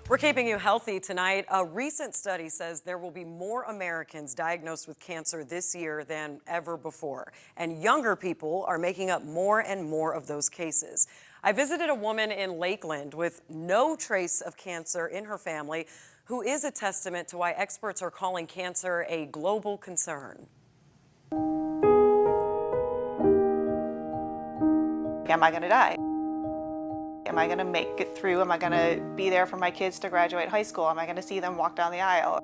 We're keeping you healthy tonight. A recent study says there will be more Americans diagnosed with cancer this year than ever before. And younger people are making up more and more of those cases. I visited a woman in Lakeland with no trace of cancer in her family, who is a testament to why experts are calling cancer a global concern. Am I going to die? Am I going to make it through? Am I going to be there for my kids to graduate high school? Am I going to see them walk down the aisle?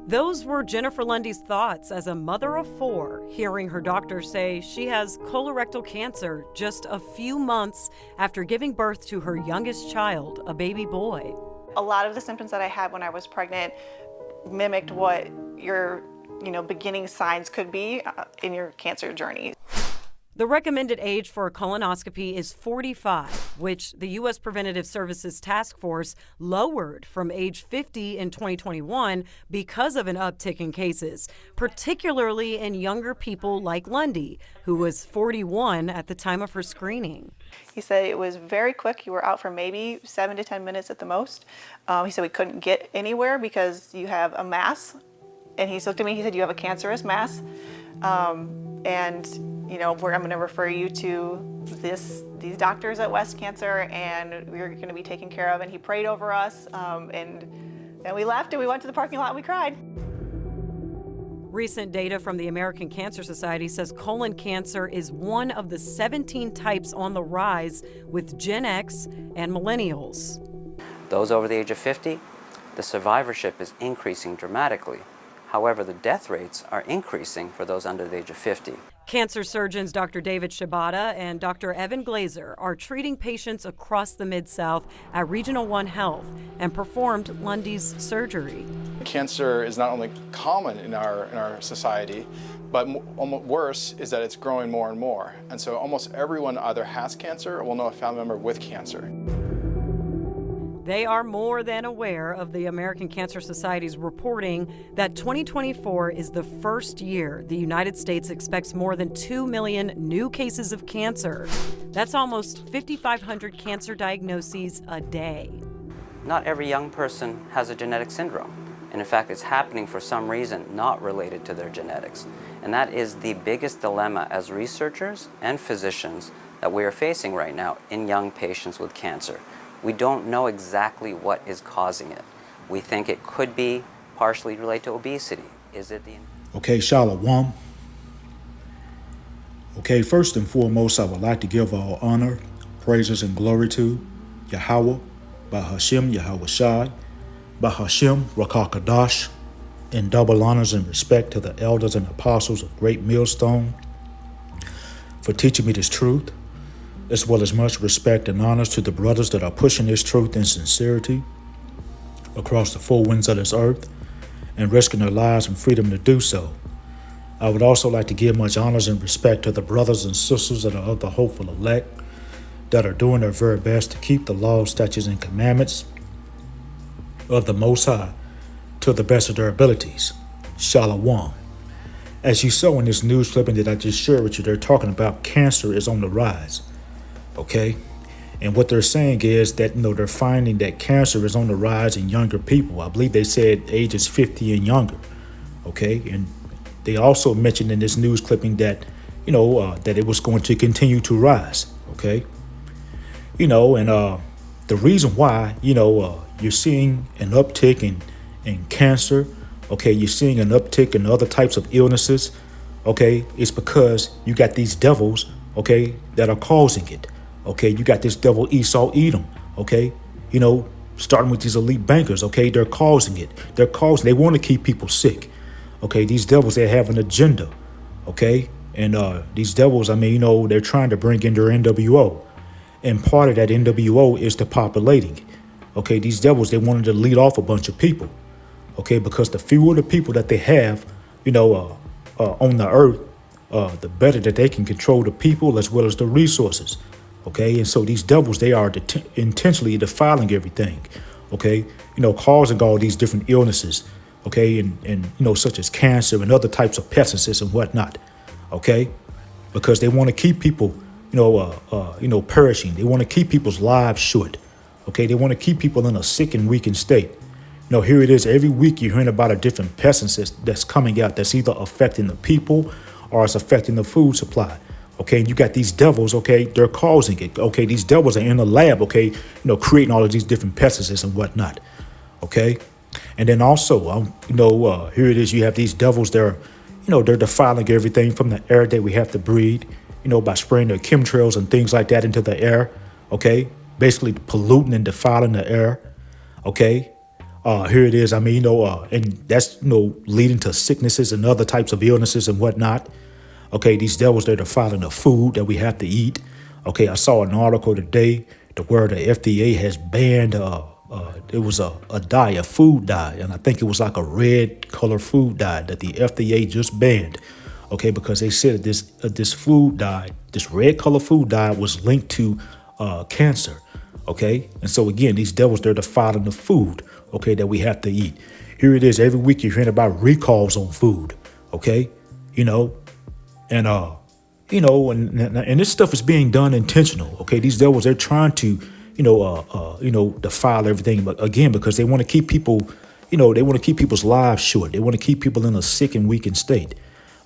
Those were Jennifer Lundy's thoughts as a mother of four, hearing her doctor say she has colorectal cancer just a few months after giving birth to her youngest child, a baby boy. A lot of the symptoms that I had when I was pregnant mimicked what your beginning signs could be in your cancer journey. The recommended age for a colonoscopy is 45, which the U.S. Preventative Services Task Force lowered from age 50 in 2021 because of an uptick in cases, particularly in younger people like Lundy, who was 41 at the time of her screening. He said it was very quick. You were out for maybe 7 to 10 minutes at the most. He said we couldn't get anywhere because you have a mass. And he looked at me, he said, you have a cancerous mass. I'm going to refer you to these doctors at West Cancer, and we're going to be taken care of. And he prayed over us, and then we left and we went to the parking lot and we cried. Recent data from the American Cancer Society says colon cancer is one of the 17 types on the rise with Gen X and millennials. Those over the age of 50, the survivorship is increasing dramatically. However, the death rates are increasing for those under the age of 50. Cancer surgeons Dr. David Shibata and Dr. Evan Glazer are treating patients across the Mid-South at Regional One Health and performed Lundy's surgery. Cancer is not only common in our society, but worse is that it's growing more and more. And so almost everyone either has cancer or will know a family member with cancer. They are more than aware of the American Cancer Society's reporting that 2024 is the first year the United States expects more than 2 million new cases of cancer. That's almost 5,500 cancer diagnoses a day. Not every young person has a genetic syndrome. And in fact, it's happening for some reason not related to their genetics. And that is the biggest dilemma as researchers and physicians that we are facing right now in young patients with cancer. We don't know exactly what is causing it. We think it could be partially related to obesity. Is it the... Okay, Shalom. Okay, first and foremost, I would like to give all honor, praises, and glory to Yahweh, Bahashem Yahweh Shai, Bahashem Rakakadash, and double honors and respect to the elders and apostles of Great Millstone for teaching me this truth, as well as much respect and honors to the brothers that are pushing this truth in sincerity across the four winds of this earth and risking their lives and freedom to do so. I would also like to give much honors and respect to the brothers and sisters that are of the hopeful elect that are doing their very best to keep the laws, statutes, and commandments of the Most High to the best of their abilities. Shalom. As you saw in this news clipping that I just shared with you, they're talking about cancer is on the rise. Okay, and what they're saying is that they're finding that cancer is on the rise in younger people. I believe they said ages 50 and younger. Okay, and they also mentioned in this news clipping that that it was going to continue to rise. Okay, and the reason why you're seeing an uptick in cancer. Okay, you're seeing an uptick in other types of illnesses. Okay, it's because you got these devils. Okay, that are causing it. Okay, you got this devil Esau Edom, okay? Starting with these elite bankers, okay? They're causing it. They want to keep people sick, okay? These devils, they have an agenda, okay? And these devils, they're trying to bring in their NWO. And part of that NWO is depopulating, okay? These devils, they wanted to lead off a bunch of people, okay? Because the fewer the people that they have, on the earth, the better that they can control the people as well as the resources. Okay, and so these devils, they are intentionally defiling everything, okay, causing all these different illnesses, okay, and such as cancer and other types of pestilences and whatnot, okay, because they want to keep people, perishing. They want to keep people's lives short. Okay, they want to keep people in a sick and weakened state. Here it is. Every week you're hearing about a different pestilence that's coming out that's either affecting the people or it's affecting the food supply. Okay, and you got these devils, okay, they're causing it. Okay, these devils are in the lab, okay, creating all of these different pesticides and whatnot. Okay, and then also, here it is. You have these devils. They're defiling everything from the air that we have to breathe. By spraying their chemtrails and things like that into the air. Okay, basically polluting and defiling the air. Okay, here it is. And that's leading to sicknesses and other types of illnesses and whatnot. Okay, these devils, they're defiling the food that we have to eat. Okay, I saw an article today where the FDA has banned it was a dye, a food dye, and I think it was like a red color food dye that the FDA just banned. Okay, because they said that this food dye, this red color food dye, was linked to cancer. Okay, and so again, these devils, they're defiling the food, okay, that we have to eat. Here it is. Every week you're hearing about recalls on food. Okay, and and this stuff is being done intentional. Okay, these devils, they're trying to defile everything, but again, because they want to keep people, they want to keep people's lives short. They want to keep people in a sick and weakened state.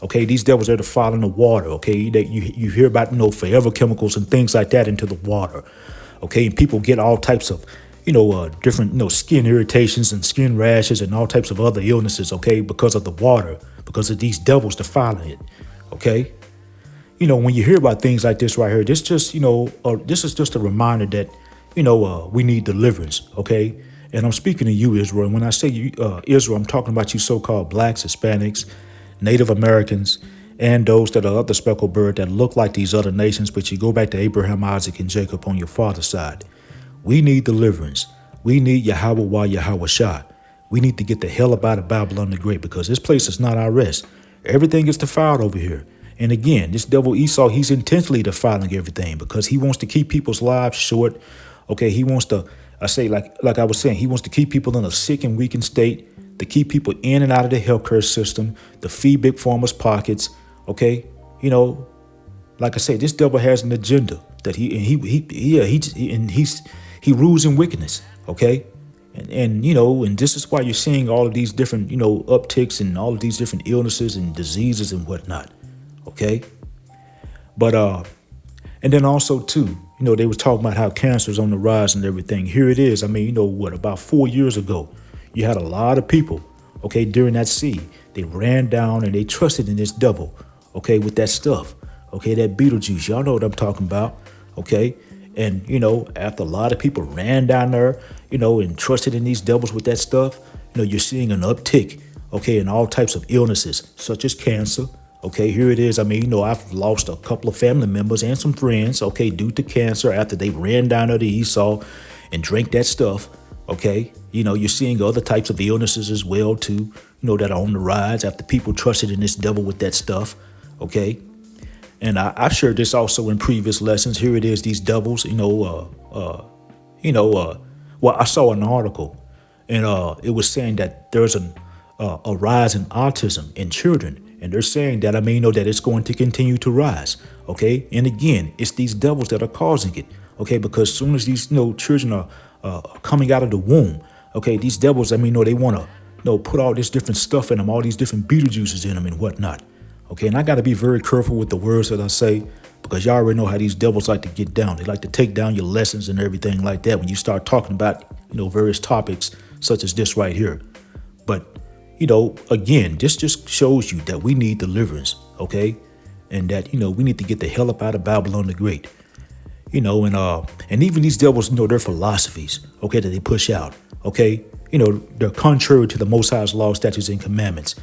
Okay, these devils are defiling the water. Okay, you hear about forever chemicals and things like that into the water. Okay, and people get all types of different skin irritations and skin rashes and all types of other illnesses. Okay, because of the water, because of these devils defiling it. Okay, when you hear about things like this right here, this is just a reminder that we need deliverance. Okay, and I'm speaking to you, Israel. And when I say you, Israel, I'm talking about you so-called blacks, Hispanics, Native Americans, and those that are of the speckled bird that look like these other nations, but you go back to Abraham, Isaac, and Jacob on your father's side. We need deliverance. We need Yahweh Yahweh Shah. We need to get the hell up out of Babylon the Great, because this place is not our rest. Everything is defiled over here. And again, this devil Esau, he's intentionally defiling everything because he wants to keep people's lives short. Okay, he wants to, like I was saying, he wants to keep people in a sick and weakened state, to keep people in and out of the healthcare system, to feed big pharma's pockets. Okay, like I say, this devil has an agenda that he rules in wickedness. Okay, and this is why you're seeing all of these different upticks and all of these different illnesses and diseases and whatnot. Okay, but and then also too, they was talking about how cancer is on the rise and everything. Here it is. About 4 years ago, you had a lot of people, okay, during that seed. They ran down and they trusted in this devil, okay, with that stuff, okay, that Beetlejuice. Y'all know what I'm talking about, okay? And, after a lot of people ran down there, and trusted in these devils with that stuff, you're seeing an uptick, okay, in all types of illnesses, such as cancer. Okay, here it is. I've lost a couple of family members and some friends, okay, due to cancer after they ran down there to Esau and drank that stuff. Okay, you're seeing other types of illnesses as well too, that are on the rise after people trusted in this devil with that stuff. Okay, and I've shared this also in previous lessons. Here it is, these devils. Well, I saw an article, and it was saying that there's a rise in autism in children, and they're saying that that it's going to continue to rise. Okay, and again, it's these devils that are causing it. Okay, because as soon as these children are coming out of the womb, okay, these devils, they want to put all this different stuff in them, all these different Beetlejuices in them and whatnot. Okay, and I got to be very careful with the words that I say, because y'all already know how these devils like to get down. They like to take down your lessons and everything like that when you start talking about various topics such as this right here. But again, this just shows you that we need deliverance, okay, and that we need to get the hell up out of Babylon the Great. And even these devils, their philosophies, okay, that they push out, okay, they're contrary to the Most High's law, statutes, and commandments,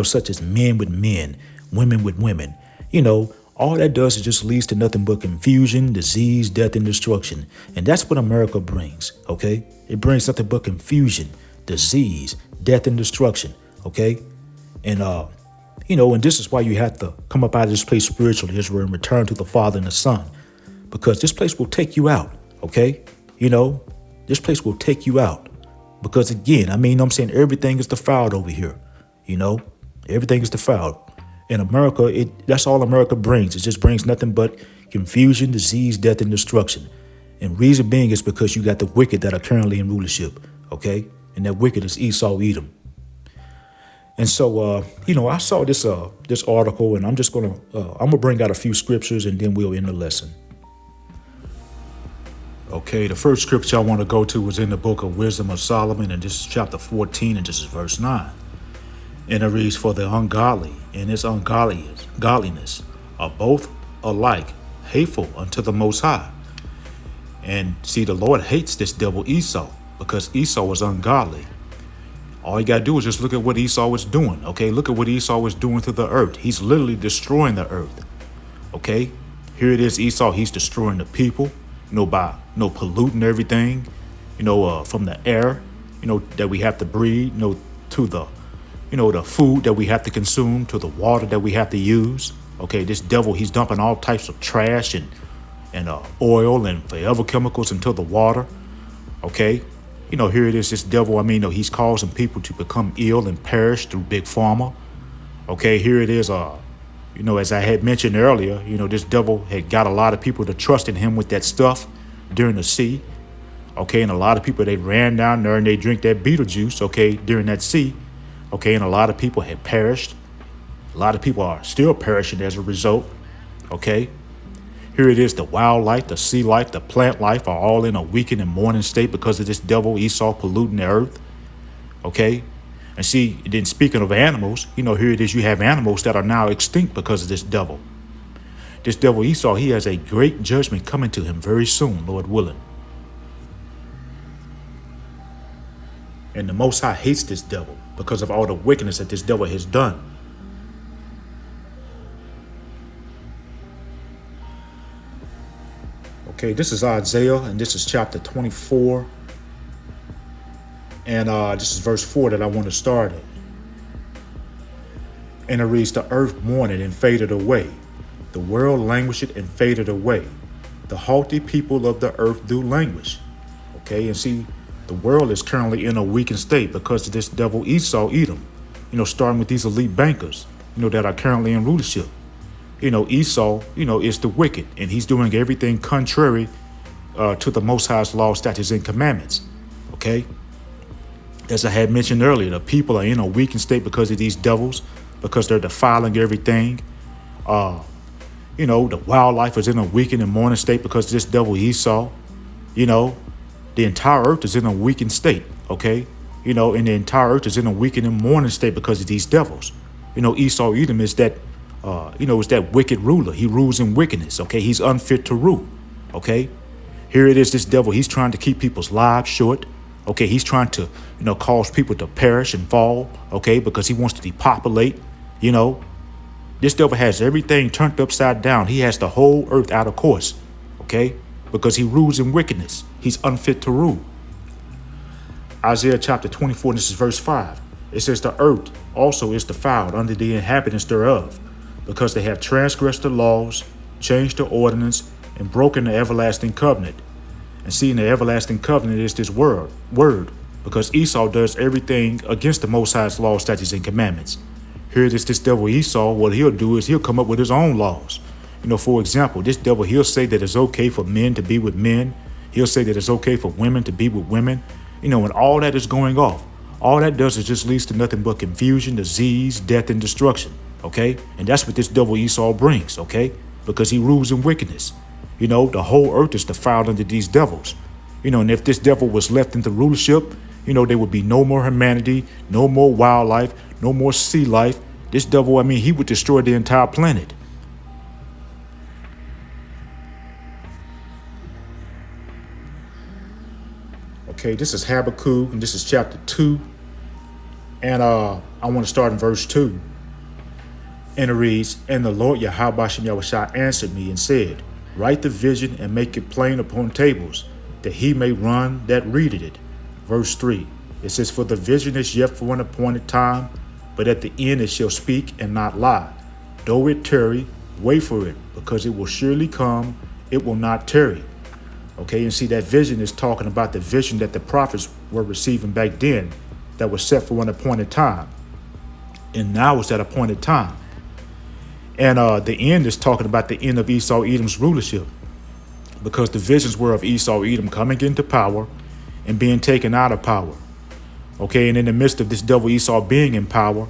such as men with men, women with women. All that does is just leads to nothing but confusion, disease, death, and destruction. And that's what America brings, okay? It brings nothing but confusion, disease, death, and destruction, okay? And, and this is why you have to come up out of this place spiritually, Israel, and return to the Father and the Son. Because this place will take you out, okay? This place will take you out. Because again, I'm saying everything is defiled over here, everything is defiled. In America, that's all America brings. It just brings nothing but confusion, disease, death, and destruction. And reason being is because you got the wicked that are currently in rulership, okay? And that wicked is Esau, Edom. And so, I saw this article, and I'm gonna bring out a few scriptures, and then we'll end the lesson. Okay, the first scripture I want to go to was in the book of Wisdom of Solomon, and this is chapter 14, and this is verse 9. And it reads, "For the ungodly and his godliness are both alike hateful unto the Most High." And see, the Lord hates this devil Esau because Esau was ungodly. All you got to do is just look at what Esau was doing, okay? Look at what Esau was doing to the earth. He's literally destroying the earth, okay? Here it is, Esau, he's destroying the people, by, polluting everything, from the air, that we have to breathe, to the, the food that we have to consume, to the water that we have to use, okay? This devil, he's dumping all types of trash and oil and forever chemicals into the water, okay? Here it is, this devil, he's causing people to become ill and perish through big pharma. Okay, here it is, as I had mentioned earlier, this devil had got a lot of people to trust in him with that stuff during the sea. Okay, and a lot of people, they ran down there and they drink that beetle juice, okay, during that sea. Okay, and a lot of people had perished. A lot of people are still perishing as a result. Okay. Here it is, the wildlife, the sea life, the plant life are all in a weakened and mourning state because of this devil Esau polluting the earth. Okay? And see, then speaking of animals, here it is, you have animals that are now extinct because of this devil. This devil Esau, he has a great judgment coming to him very soon, Lord willing. And the Most High hates this devil because of all the wickedness that this devil has done. Okay, this is Isaiah, and this is chapter 24. And this is verse 4 that I want to start at. And it reads, "The earth mourned and faded away. The world languished and faded away. The haughty people of the earth do languish." Okay, and see, the world is currently in a weakened state because of this devil Esau, Edom. Starting with these elite bankers, that are currently in rulership. Esau, is the wicked, and he's doing everything contrary to the Most High's law, statutes, and commandments. Okay? As I had mentioned earlier, the people are in a weakened state because of these devils, because they're defiling everything. The wildlife is in a weakened and mourning state because of this devil Esau. The entire earth is in a weakened state, okay? And the entire earth is in a weakened and mourning state because of these devils. Esau, Edom is that is that wicked ruler. He rules in wickedness, okay? He's unfit to rule, okay? Here it is, this devil, he's trying to keep people's lives short, okay? He's trying to, cause people to perish and fall, okay? Because he wants to depopulate, This devil has everything turned upside down. He has the whole earth out of course, okay? Because he rules in wickedness. He's unfit to rule. Isaiah chapter 24, this is verse 5. It says, "The earth also is defiled under the inhabitants thereof, because they have transgressed the laws, changed the ordinance, and broken the everlasting covenant." And seeing the everlasting covenant is this word, because Esau does everything against the Most High's law, statutes, and commandments. Here it is, this devil Esau, what he'll do is he'll come up with his own laws. For example, this devil, he'll say that it's okay for men to be with men. He'll say that it's okay for women to be with women. And all that is going off. All that does is just leads to nothing but confusion, disease, death, and destruction. Okay? And that's what this devil Esau brings, okay? Because he rules in wickedness. The whole earth is defiled under these devils. And if this devil was left into rulership, there would be no more humanity, no more wildlife, no more sea life. This devil, he would destroy the entire planet. Okay, this is Habakkuk, and this is chapter 2. And I want to start in verse 2. And it reads, "And the Lord Yahweh Shem Yahushua answered me and said, Write the vision and make it plain upon tables, that he may run that readeth it." Verse 3. It says, "For the vision is yet for an appointed time, but at the end it shall speak and not lie. Though it tarry, wait for it, because it will surely come, it will not tarry." Okay, and see, that vision is talking about the vision that the prophets were receiving back then that was set for an appointed time. And now is that appointed time. And the end is talking about the end of Esau Edom's rulership, because the visions were of Esau Edom coming into power and being taken out of power. Okay, and in the midst of this devil Esau being in power,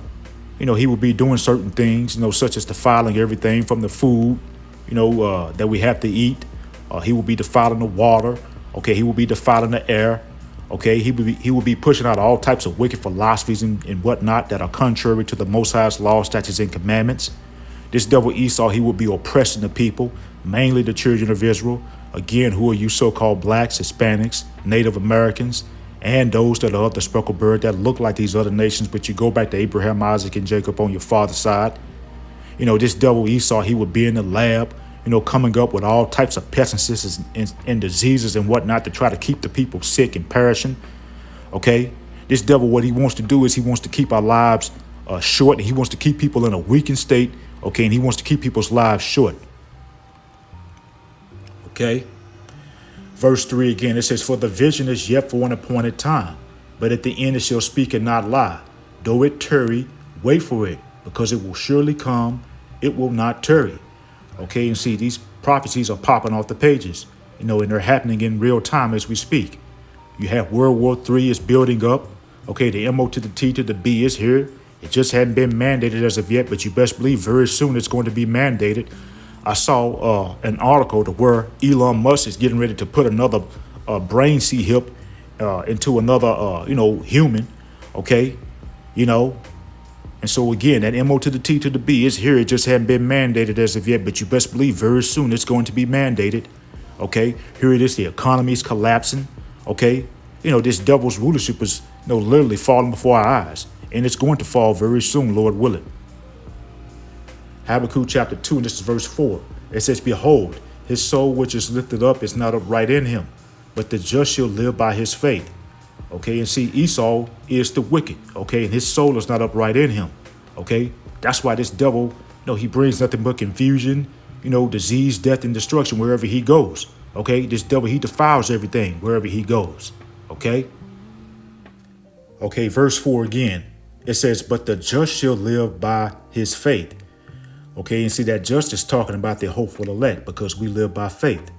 he would be doing certain things, such as defiling everything from the food, that we have to eat. He will be defiling the water. Okay, he will be defiling the air. Okay, he will be pushing out all types of wicked philosophies and whatnot that are contrary to the Most High's laws, statutes, and commandments. This devil Esau, he will be oppressing the people, mainly the children of Israel. Again, who are you so-called blacks, Hispanics, Native Americans, and those that are of the speckled bird that look like these other nations, but you go back to Abraham, Isaac, and Jacob on your father's side. This devil Esau, he would be in the lab, coming up with all types of pestilences and diseases and whatnot to try to keep the people sick and perishing. Okay, this devil, what he wants to do is he wants to keep our lives short, and he wants to keep people in a weakened state. Okay, and he wants to keep people's lives short. Okay, verse 3 again, it says, "For the vision is yet for an appointed time, but at the end it shall speak and not lie. Though it tarry, wait for it, because it will surely come, it will not tarry." Okay, and see, these prophecies are popping off the pages, and they're happening in real time as we speak. You have World War III is building up. Okay, the MO to the T to the B is here. It just hadn't been mandated as of yet, but you best believe very soon it's going to be mandated. I saw an article to where Elon Musk is getting ready to put another brain chip into another, human. Okay, And so again, that MO to the T to the B is here. It just hadn't been mandated as of yet, but you best believe very soon it's going to be mandated. Okay, here it is. The economy is collapsing. Okay, this devil's rulership is literally falling before our eyes, and it's going to fall very soon, Lord willing. Habakkuk chapter 2, and this is verse 4. It says, "Behold, his soul which is lifted up is not upright in him, but the just shall live by his faith." Okay, and see, Esau is the wicked. Okay, and his soul is not upright in him. Okay, that's why this devil, he brings nothing but confusion, disease, death, and destruction wherever he goes. Okay, this devil, he defiles everything wherever he goes. Okay. Okay, verse 4 again. It says, "But the just shall live by his faith." Okay, and see, that just is talking about the hopeful elect, because we live by faith.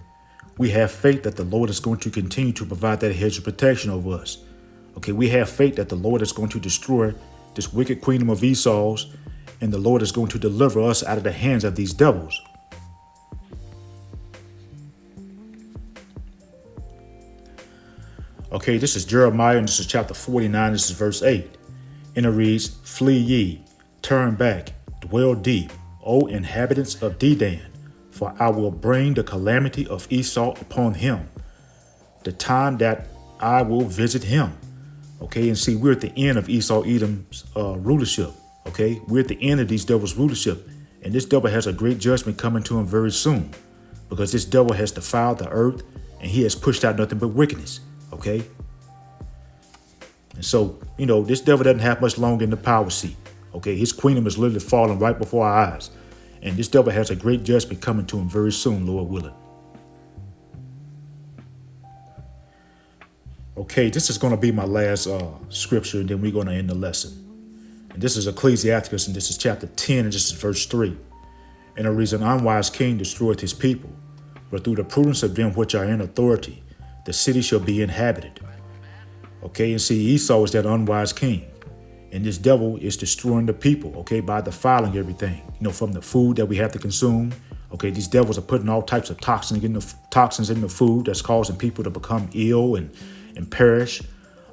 We have faith that the Lord is going to continue to provide that hedge of protection over us. Okay, we have faith that the Lord is going to destroy this wicked kingdom of Esau's, and the Lord is going to deliver us out of the hands of these devils. Okay, this is Jeremiah, and this is chapter 49, this is verse 8. And it reads, "Flee ye, turn back, dwell deep, O inhabitants of Dedan, for I will bring the calamity of Esau upon him, the time that I will visit him." Okay, and see, we're at the end of Esau Edom's rulership. Okay, we're at the end of these devils' rulership, and this devil has a great judgment coming to him very soon, because this devil has defiled the earth, and he has pushed out nothing but wickedness. Okay, and so, this devil doesn't have much longer in the power seat. Okay, his kingdom is literally falling right before our eyes. And this devil has a great judgment coming to him very soon, Lord willing. Okay, this is going to be my last scripture, and then we're going to end the lesson. And this is Ecclesiasticus, and this is chapter 10, and this is verse 3. "And a reason unwise king destroyed his people, but through the prudence of them which are in authority, the city shall be inhabited." Okay, and see, Esau is that unwise king. And this devil is destroying the people, okay, by defiling everything, from the food that we have to consume. Okay, these devils are putting all types of toxins in the food that's causing people to become ill and perish.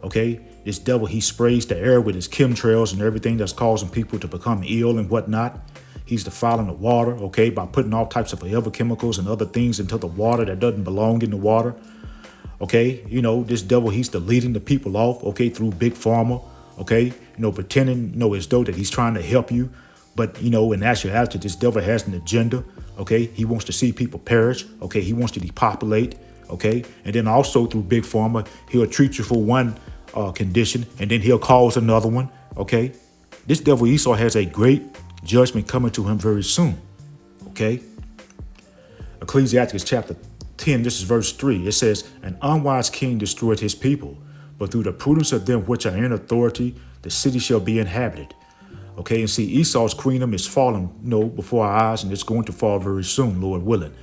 Okay, this devil, he sprays the air with his chemtrails and everything that's causing people to become ill and whatnot. He's defiling the water, okay, by putting all types of forever chemicals and other things into the water that doesn't belong in the water. Okay, this devil, he's deleting the people off, okay, through big pharma. Okay, pretending, as though that he's trying to help you. But, in actuality, this devil has an agenda. Okay, he wants to see people perish. Okay, he wants to depopulate. Okay, and then also through big pharma, he'll treat you for one condition, and then he'll cause another one. Okay, this devil Esau has a great judgment coming to him very soon. Okay, Ecclesiasticus chapter 10, this is verse 3. It says, "An unwise king destroyed his people, but through the prudence of them which are in authority, the city shall be inhabited." Okay, and see, Esau's kingdom is falling, before our eyes, and it's going to fall very soon, Lord willing.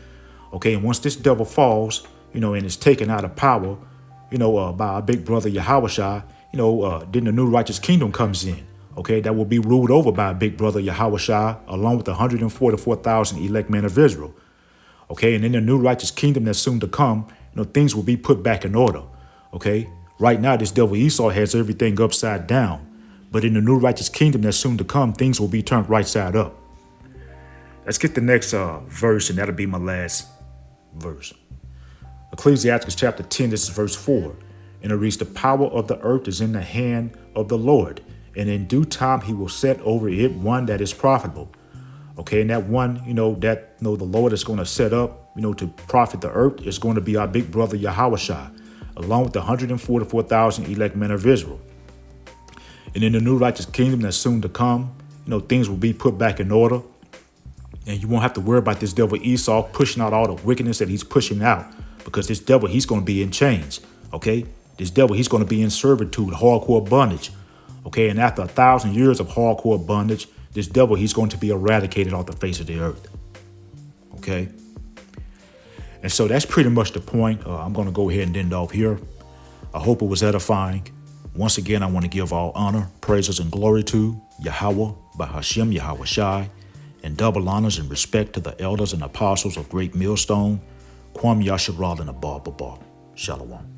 Okay, and once this devil falls, and is taken out of power, by our big brother Yahushua, then the new righteous kingdom comes in. Okay, that will be ruled over by our big brother Yahushua, along with the 144,000 elect men of Israel. Okay, and in the new righteous kingdom that's soon to come, things will be put back in order. Okay, right now this devil Esau has everything upside down, but in the new righteous kingdom that's soon to come, things will be turned right side up. Let's get the next verse, and that'll be my last verse. Ecclesiastes chapter 10, this is verse 4. And it reads, the power of the earth is in the hand of the Lord, and in due time he will set over it one that is profitable. Okay, and that one, the Lord is going to set up, to profit the earth is going to be our big brother Yahushua, along with the 144,000 elect men of Israel. And in the new righteous kingdom that's soon to come, things will be put back in order. And you won't have to worry about this devil Esau pushing out all the wickedness that he's pushing out, because this devil, he's going to be in chains. Okay, this devil, he's going to be in servitude, hardcore bondage. Okay, and after 1,000 years of hardcore bondage, this devil, he's going to be eradicated off the face of the earth. Okay, and so that's pretty much the point. I'm going to go ahead and end off here. I hope it was edifying. Once again, I want to give all honor, praises, and glory to Yahweh, Bahashem, Yahweh Shai, and double honors and respect to the elders and apostles of Great Millstone, Kwam Yasharal and Abba Baba. Shalom.